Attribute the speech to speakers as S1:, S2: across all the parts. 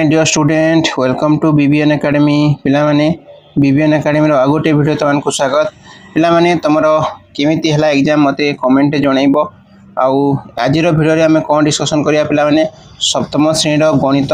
S1: My dear student welcome to BBN academy पिला माने BBN academy रो आगोटे वीडियो तमन को स्वागत पिला माने तमरो केमिति हला एग्जाम मते कमेंट जणाइबो आउ आज रो वीडियो रे हमें कोन डिस्कशन करिया पिला माने सप्तम श्रेणी रो गणित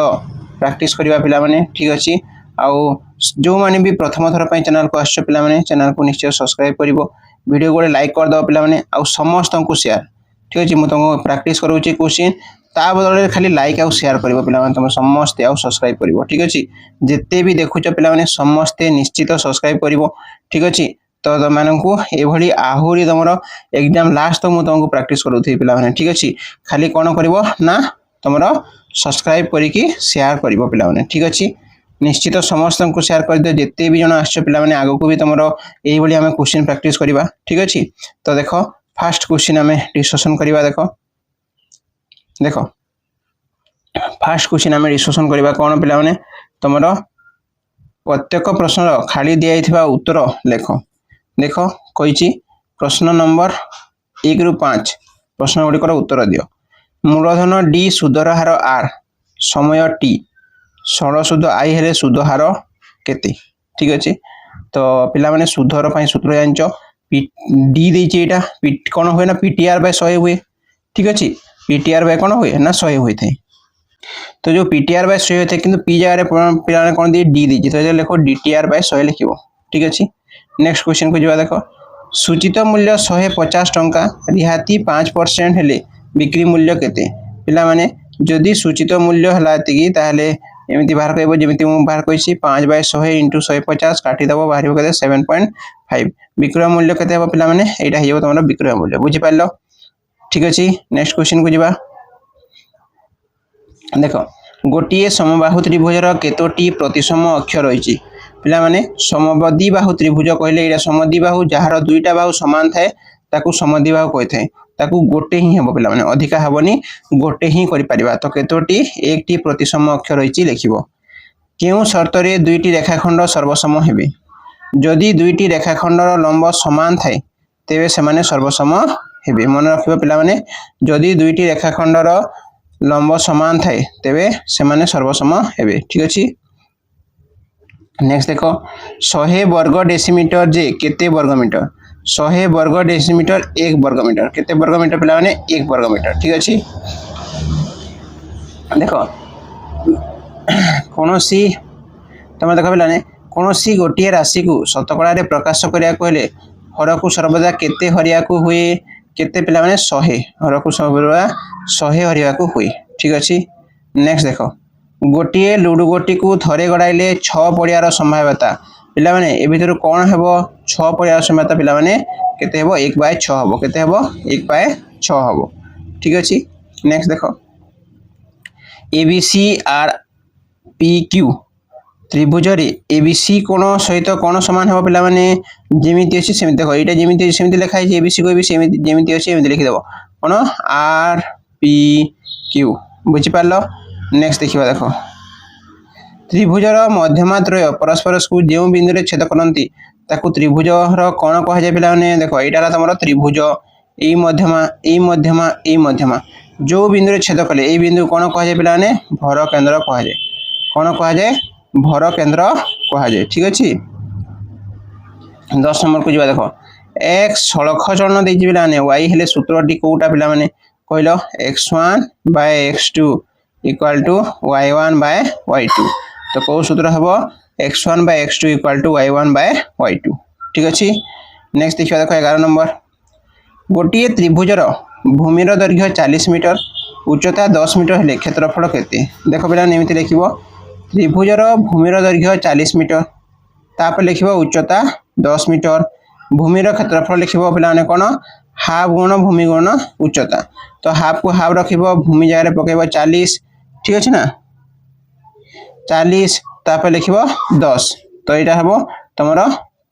S1: प्रैक्टिस करिया पिला माने ठीक अछि आउ जो माने भी प्रथम थर पय चैनल को आछो पिला माने चैनल को निश्चय सब्सक्राइब करिवो वीडियो को लाइक कर दो पिला माने आउ समस्त को शेयर ठीक अछि मु तुमको प्रैक्टिस करूची क्वेश्चन ता बदले खाली लाइक आउ शेयर करिवो पिला माने तुम समस्त आउ सब्सक्राइब करिवो ठीक अछि जेते भी देखुचो पिला माने समस्त निश्चित सब्सक्राइब करिवो ठीक अछि तो तुम माननकु ए भली आहुरी तमरो एग्जाम लास्ट तो मु तुमको प्रैक्टिस करूथि पिला माने ठीक अछि खाली कोन करिवो ना तमरो सब्सक्राइब करिकि शेयर करिवो पिला माने ठीक अछि निश्चित समस्त को शेयर कर दे जेते भी जण आछो पिला माने आगो को भी तमरो एई भली हमें क्वेश्चन प्रैक्टिस करिवा ठीक अछि तो देखो फर्स्ट क्वेश्चन हमें डिस्कशन करिवा देखो देखो फर्स्ट क्वेश्चन हमें डिस्कशन करिवा कोन पिला माने तमरो प्रत्येक प्रश्न खाली दिया उत्तर लेखो देखो कहिछि प्रश्न नंबर 1 रु 5 प्रश्न गुडी कर उत्तर दियो मूलधन डी सुधर हार आर समय टी सरल सुध आई हेले सुध हार केते ठीक अछि तो पिला माने सुधर पई सूत्र जानचो डी देछि एटा कोन होय ना पीटीआर बाय 100 हुए ठीक अछि पीटीआर बाय कोन हुए ना 100 होय थे तो जो पीटीआर बाय 100 होते किंतु पी जगह रे पिला ने कोन दी डी देछि तो लेखो डीटीआर बाय 100 लिखिबो ठीक अछि नेक्स्ट क्वेश्चन को जवा देखो सूचित मूल्य 150 टंका रिहाती 5% हेले बिक्री मूल्य केते पिला माने जदी सूचित मूल्य हला तिकी ताले एमिति बाहर करबो जेमिति मु बाहर कइसी 5 बाय 100 इनटू 150 काटी दबो बाहरिबो केते 7.5 विक्रय मूल्य केते हो पिला माने एटा हेबो तमरो विक्रय मूल्य बुझि पालो ठीक अछि नेक्स्ट क्वेश्चन को जवा देखो गोटिए समबाहु त्रिभुजर केतोटी प्रतिसम अक्ष रहिछि पिला माने समद्विबाहु त्रिभुज कहले एटा समद्विबाहु जहार दुईटा बाहु समान थाए ताकू समद्विबाहु कहै थाए ताकू गोटे ही हेबो पिला माने अधिका हबनी गोटे ही करि परिबा तो केतोटी एकटी प्रतिसम अक्ष रहिछि लेखिबो केउ शर्त रे दुईटी रेखाखंड सर्वसम हेबे जदि दुईटी रेखाखंडर लंब समान थाए तेबे से माने सर्वसम हेबे मन रखिबो पिला माने जदि दुईटी रेखाखंडर लंब समान थाए तेबे से माने सर्वसम हेबे ठीक अछि नेक्स्ट देखो 100 वर्ग डेसीमीटर जे केते वर्ग मीटर 100 वर्ग डेसीमीटर 1 वर्ग मीटर केते वर्ग मीटर पिला माने 1 वर्ग मीटर ठीक अछि देखो कोनोसी तमे देखो पिला ने कोनोसी गोटिए राशि को शतकड़ा रे प्रकाश करिया कहले हर को सर्वदा केते हरिया को हुए केते पिला माने 100 हर को सर्वदा 100 हरिया को हुए ठीक अछि नेक्स्ट देखो गोटिए लुडु गोटी को थरे गडाइले 6 पडियार संभाव्यता पिला माने ए भीतर कोन हेबो 6 पडियार संभाव्यता पिला माने केते हेबो 1/6 हेबो केते हेबो 1/6 हेबो ठीक अछि नेक्स्ट देखो एबीसी आर पी क्यू त्रिभुज रे एबीसी कोन सहित कोन समान हेबो पिला माने जेमिति अछि सेमिति देखो एटा जेमिति सेमिति लिखाइ छै एबीसी को भी सेमिति जेमिति अछि सेमिति लिखि देबो कोन आर पी क्यू बुझि पालो नेक्स्ट देखिबा देखो त्रिभुजर मध्यमात्रय परस्पर को जेउ बिंदु रे छेद करंती ताकू त्रिभुजर कोन कह जाय पिला माने देखो एटारा तमरो त्रिभुज ए मध्यमा जो बिंदु रे छेद कले ए बिंदु कोन कह जाय पिला माने भर केंद्र कह जाय कोन कह जाय भर केंद्र कह जाय ठीक अछि 10 नंबर को जिबा देखो x सलख चलन दे पिला माने y हेले सूत्रटी कोटा पिला माने कहलो x1 / x2 equal to y1 by y2 तो को सूत्र हबो x1 by x2 equal to y1 by y2 ठीक अछि नेक्स्ट देखिबा देखो 11 नंबर गोटिए त्रिभुजर भूमिर दैर्घ्य 40 मीटर उच्चता 10 मीटर हेले क्षेत्रफल केते देखो पिला निमिति लिखिबो त्रिभुजर भूमिर दैर्घ्य 40 मीटर तापर लिखिबो उच्चता 10 मीटर भूमिर क्षेत्रफल लिखिबो पिला ने कोन हाफ गुण भूमि गुण उच्चता तो हाफ को हाफ रखिबो भूमि जगह रे पकेबो 40 ठीक अछि ना 40 तापर लिखिबो 10 तो एटा हबो तमरो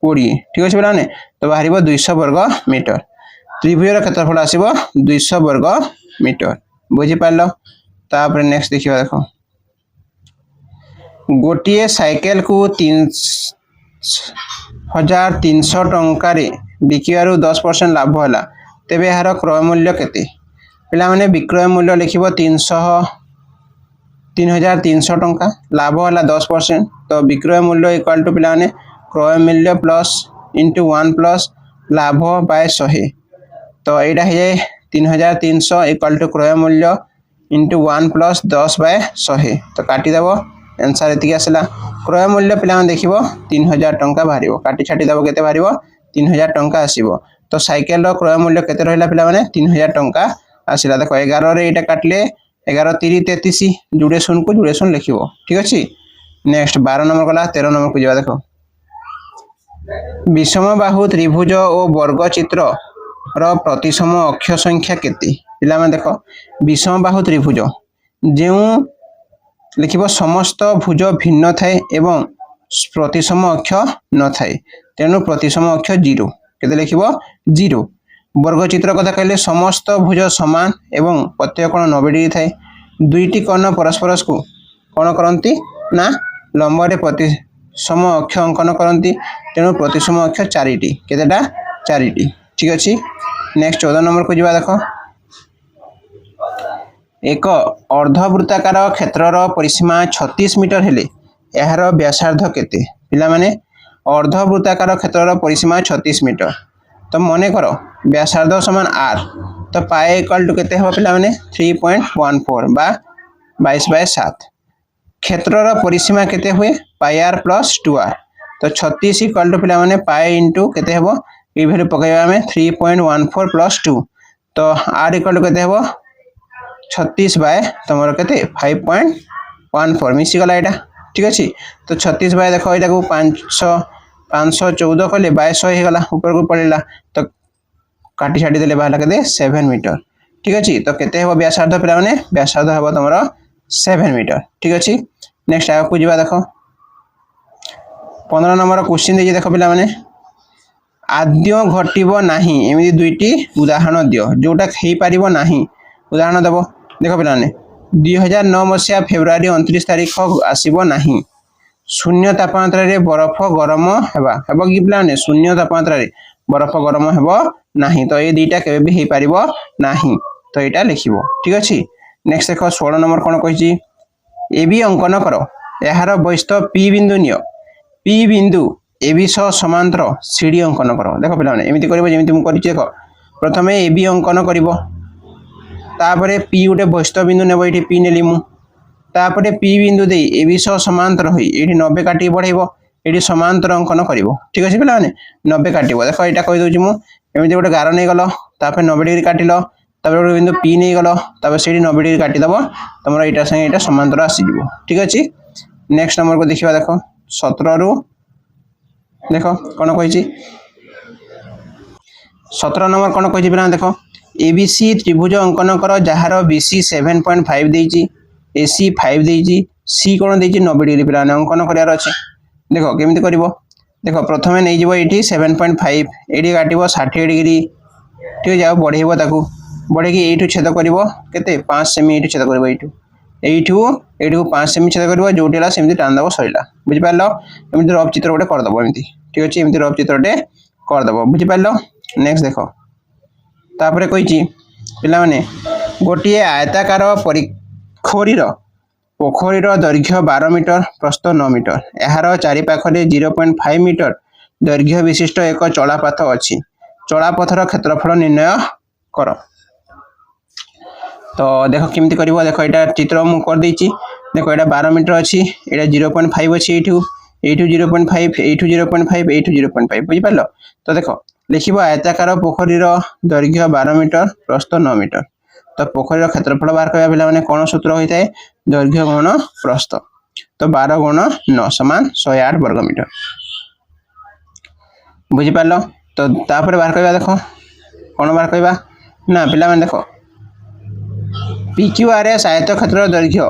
S1: 20 ठीक अछि बला ने तो बाहरिबो 200 वर्ग मीटर त्रिभुजर क्षेत्रफल आसीबो 200 वर्ग मीटर बुझि पालो तापर नेक्स्ट देखिबा देखो गोटिए साइकिल को 3300 टंका रे बिकियारु 10% लाभ होला तेबे हार क्रय मूल्य केते पिला माने विक्रय मूल्य लिखिबो 300 3300 टंका लाभ है 10%। तो विक्रय मूल्य इक्वाल टू पिला क्रय मूल्य प्लस इंटू 1 प्लस लाभ बाय 100। तो यहाँ हो जाए 3300 इक्वाल टू क्रय मूल्य इंटू 1 प्लस 10 बाय 100। तो काटिदेव आंसर ये आसला। क्रय मूल्य पिला देखिए 3000 टंका बाहर काटी छाटिदेव के बाहर 3000 टंका आसो। तो साइकेल क्रय मूल्य केते रहा पे 3000 टंका आसला। देख 11 रे ये काटिले 11 3 33 जुड़े शून को जुड़े शून लिख ठीक अच्छे। नेक्स्ट 12 नंबर गला 13 नंबर को जा देख विषम बाहु त्रिभुज और वर्ग चित्र प्रतिसम अक्ष संख्या केते पिला देख विषम बाहु त्रिभुज जो लिख समस्त भुज भिन्न थाए एवं प्रतिसम अक्ष न थाए तेणु प्रतिसम अक्ष 0 केते लिख 0। वर्ग चित्र कथा कहले समस्त भुज समान एवं प्रत्येक कोण 90 डिग्री थाए। दुईटी कोण परस्पर को कौन करती ना लंबरे प्रतिसम अक्ष अंकन करती तेणु प्रतिसम अक्ष 4टी केतेटा 4टी ठीक अच्छे। नेक्स्ट 14 नंबर को जा देख एक अर्धवृत्ताकार क्षेत्रर परिसीमा 36 मीटर हेले यार व्यासार्ध केते पिला माने अर्धवृत्ताकार क्षेत्रर परिसीमा 36 मीटर। तो मन कर व्यासार्ध समान r तो पाए इक्वल टू केते हो पिला माने 3.14 बा 22/7। क्षेत्रर परिसीमा केते हुए पाई r प्लस 2r। तो 36 इक्वल टू पिला माने पाए इंटू केते हो ये वैल्यू पकाइबा हमें 3.14 प्लस 2। तो r इक्वल टू केते हो 36 बाय तुम के 5.14 मिसीगला यहाँ ठीक अच्छे। तो 36 बाय देख यहाँ को 514 कले 2200 होगा ऊपर को पड़ेगा। तो काटी छाटी देले बाहर के 7 मीटर ठीक अच्छे। तो केते हो व्यासार्ध पे व्यासार्ध हम तुम 7 मीटर ठीक अच्छे। नेक्स्ट आगे जा देख 15 नंबर क्वेश्चन दे देख पिला आद्य घटब ना एमती दुईटी उदाहरण दियो जोटा हो पार ना उदाहरण देव देख पे 2009 मसीहा फेब्रुआरी 29 तारीख आसब ना शून्य तापमात्रा रे बरफ गरम हेबा कि पे शून्य तापमात्रा रे बरफ गरम हेब ना। तो ये दुईटा के भी हो पार ना तो यहाँ लिख ठीक अच्छे। नेक्स्ट देख 16 नंबर कौन कही ए बी अंकन कर यार वैशिष्ट पी बिंदु नियो पी बिंदु ए बी सह समांतर सीडी अंकन कर। देख पे एमती करमती मुझे देख प्रथम ए बी अंकन कर तापरे पी गोटे वैशिष्ट बिंदु नेब ये पी नेली मुझे पी बिंदु दे ए बी सह समांतर हो ये 90 काटी बढ़ेब ये समांतर अंकन कर ठीक अच्छे पे 90 काट देख यहाँ कहीदे मुझे गोटे गार नहीं गल 90 डिग्री काटिल गोटे बिंदु पी नहीं गल से 90 डिग्री काटिदेव तुम यहाँ संगे यहाँ समांतर आसीज ठीक अच्छे। नेक्स्ट नंबर को देखा देख 17 रु देख कौन कही 17 नंबर कौन कही पे देख एबीसी त्रिभुज अंकन कर जार बीसी 7.5 देजी एसी 5 देजी सी कौन देजी 90 डिग्री पे अंकन करार अच्छे। देख केमी कर देख प्रथम नहीं जाव ये 7.5 ये काटब 60 डिग्री ठीक है बढ़ेब ताकू बढ़े यू छेद कर 5 सेमी ये छेद कर यू 5 सेमी छेद कर जो सेमती टाणदेव सरला बुझिपार एमती रफ चित्र गोटे करदेव एमती ठीक अच्छे एमती रफ चित्रटे करदेव बुझिपार। नेक्स्ट देख तापर कही पे गोटे आयताकार पोखरीर दैर्घ्य 12 मीटर प्रस्थ 9 मीटर यार चारिपाखे 0.5 मीटर दैर्घ्य विशिष्ट एक चलापथ अच्छी चलापथर क्षेत्रफल निर्णय कर। तो देख केमती कर देख यहाँ चित्र मुझे करदे देख यहाँ 12 मीटर अच्छी यहाँ 0.5 अच्छी यू 0.5 यू 0.5 यू 0.5 बुझिपार। तो देख लिख आयताकार पोखरीर दैर्घ्य 12 मीटर प्रस्थ 9 मीटर। तो पोखरीर क्षेत्रफल बाहर करा पे कौन सूत्र होता है दैर्घ्य गुण प्रस्थ। तो 12 गुण 9 समान 108 वर्ग मीटर बुझिपार। तो तापर बाहर करा देख कौन बाहर करा ना पे देख PQRS आयत क्षेत्र दैर्घ्य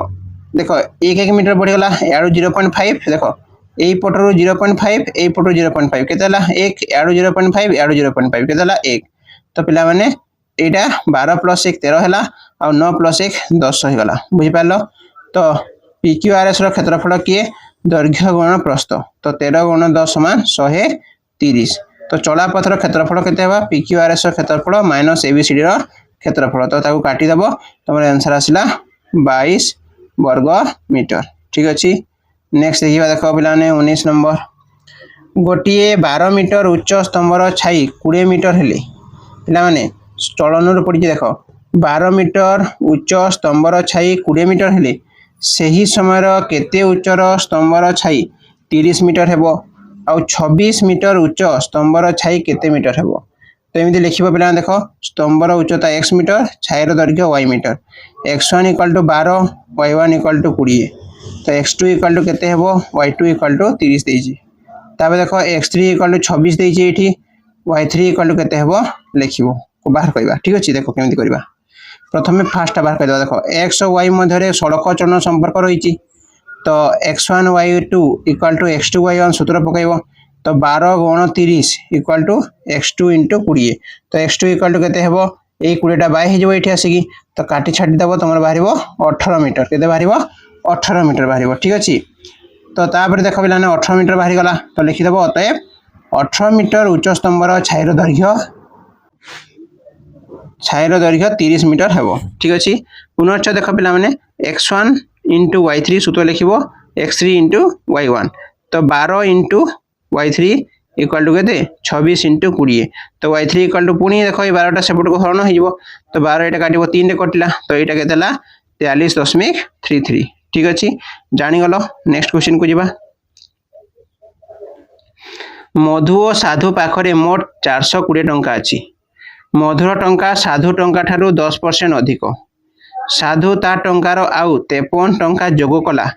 S1: देख 1 मीटर बढ़ीगला यार 0.5 देख यही पटरू 0.5 यही पटरू 0.5 के 1 यार 0.5 यार 0.5 के 1। तो पिला माने यहाँ 12 + 1 13 है और 9 + 1 10 होगा बुझिपार। तो PQRS क्षेत्रफल किए दैर्घ्य गुण प्रस्थ। तो 13 गुण 10 समान 130। तो चलापथर क्षेत्रफल केते हेबा PQRS क्षेत्रफल माइनस ABCD क्षेत्रफल। तो ताकू काटिदेव तुम आंसर आसला 22 वर्ग मीटर। ठीक अच्छे। नेक्स्ट देखिए देख पे 19 नंबर गोटे 12 मीटर उच्च स्तंभर छाई 20 मीटर हेले पे चलन पड़ी देख 12 मीटर उच्च स्तंभर छाई 20 मीटर हेले सही समय केते उच्चर स्तंभर छाई 30 मीटर हेबो आउ 26 मीटर उच्च स्तंभर छाई केते मीटर हेबो। तो एमती लिख पे देख स्तंभर उच्चता x मीटर छाईर दैर्घ्य y metre x1 equal to 12 y1 equal to 20 तो x2 इक्वल टू केते हेबो y2 इक्वल टू 30 देछि। तापर देख x3 इक्वल टू 26 देछि एठी y3 इक्वल टू केते हेबो लिखिबो को बाहर करबा। ठीक अछि। देखो केमती करबा प्रथमे फास्ट बाहर करबा देख x और y मध्य सड़क चलन संपर्क रहिछि तो x1 y2 equal to x2 y1 सूत्र पकाइबो तो 12 गुण 30 इक्वल टू x2 इंटू 20 तो x2 इक्वल टू केते हेबो ए 20टा बाय हे जेबो एठी आसी तो काटी छाडी देबो तमर बाहरिबो 18 मीटर केते बाहरिबो 18 मीटर बाहरिबो। ठीक अछि। तो तापर देख पिलाने 18 मीटर बाहरी गला तो लिखि देबो अतएव 18 मीटर उच्च स्तंभर छाईर दैर्घ्य 30 मीटर हेबो। ठीक अछि। पुनश्च देख पिला माने x1 इंटू y3 सूत्र लिखिबो x3 इंटू y1 तो 12 इंटू y3 इक्वल टू केते 26 इंटू 20 तो y3 इक्वल टू पुणी देख 12टा सेपट को हरण हो तो 12 एटा काटिबो 3 रे कटिला तो एटा केतेला 43.33। ठीक अछि। जानि गलो। नेक्स्ट क्वेश्चन को जिबा मधु और साधु पाखरे मोट 420 टंका अछि मधुर टंका साधु टंका ठारू 10% अधिक साधु ता टंकार आउ 53 टंका जोग कला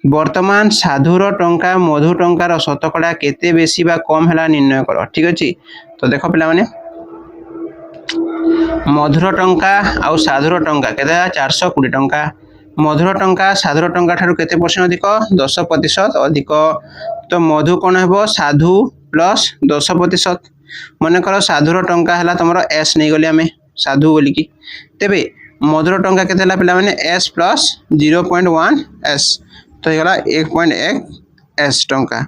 S1: वर्तमान साधुर टंका मधु टंकार शतकड़ा केते बेसी बा कम हैला निर्णय कर। ठीक अछि। तो देखो पिला माने मधुर टंका आउ साधुर टंका केते 420 टंका मधुर टंका साधुर टंका ठारू केते परसेंट अधिक 10% अधिक तो मधु कोन हेबो साधु प्लस 10% मन कर साधुर टंका हैला तमरो s नै गले हमें साधु बोली की तेबे मधुर टंका केते हैला पिला माने s प्लस 0.1 s तो ये 1.1 s टंका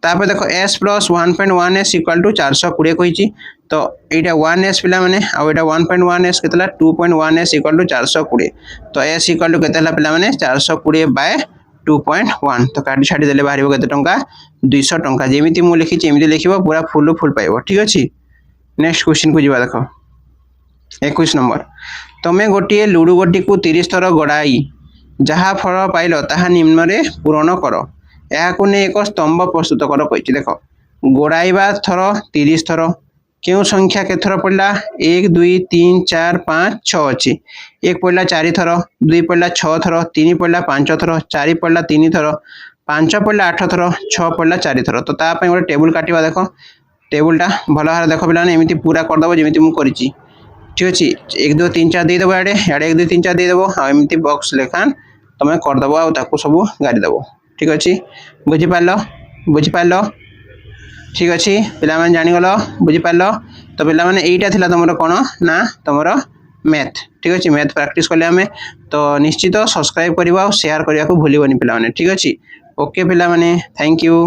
S1: तापर देखो s plus 1.1 s equal to 420 कहिछि तो एटा 1 s पिला माने आ एटा 1.1 s केतला 2.1 s इक्वल टू 420 तो s इक्वल टू केतला पिला माने 420 बाय 2.1 तो काटी छाडी देले बाहरिबो केते टंका 200 टंका जेमिति मु लिखि एमिति लिखिबो पूरा फुल पाइबो। ठीक अछि। नेक्स्ट क्वेश्चन को जिबा देखो 21 नंबर तमे गोटिए लुडु गोटी को 30 थर गडाई जहा फल पाइल ताहा निम्न रे पूरण कर याकु ने एक स्तंभ प्रस्तुत कर कहिछि। देखो गोडाइबा थर 30 थर केउ संख्या के थर पड़ला 1 2 3 4 5 6 अछि 1 पड़ला 4 थर 2 पड़ला 6 थर 3 पड़ला 5 थर 4 पड़ला 3 थर 5 पड़ला 8 थर 6 पड़ला 4 थर तो ता पय गोटे टेबल काटिबा। देखो टेबलटा भल भार देख पिलाने एमिति पूरा कर दबो जेमिति मु करिछि। ठीक अछि। 1 2 3 4 दे देबो याडे 1 2 3 4 दे देबो आ एमिति बॉक्स लेखान तमे कर दबो आ ताकू सब गाड़ी दबो। ठीक अछि। बुझि पालो। ठीक अछि। पिला माने जानि गलो बुझि पालो तो पिला माने एटा थिला तमरो कोन ना तमरो मैथ। ठीक अछि। मैथ प्रैक्टिस करले हमें तो निश्चित सब्सक्राइब करबा और शेयर करबा को भूलिबोनी पिला माने। ठीक अछि। ओके पिला माने थैंक यू।